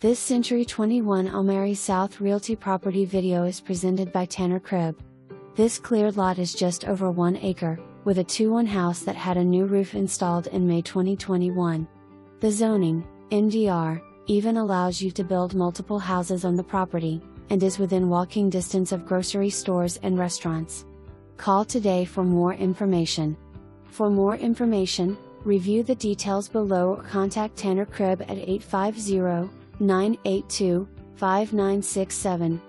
This Century 21 AmeriSouth Realty property video is presented by Cribb. This cleared lot is just over 1 acre, with a 2-1 house that had a new roof installed in May 2021. The zoning, NDR, even allows you to build multiple houses on the property, and is within walking distance of grocery stores and restaurants. Call today for more information. For more information, review the details below or contact Cribb at 850-982-5967.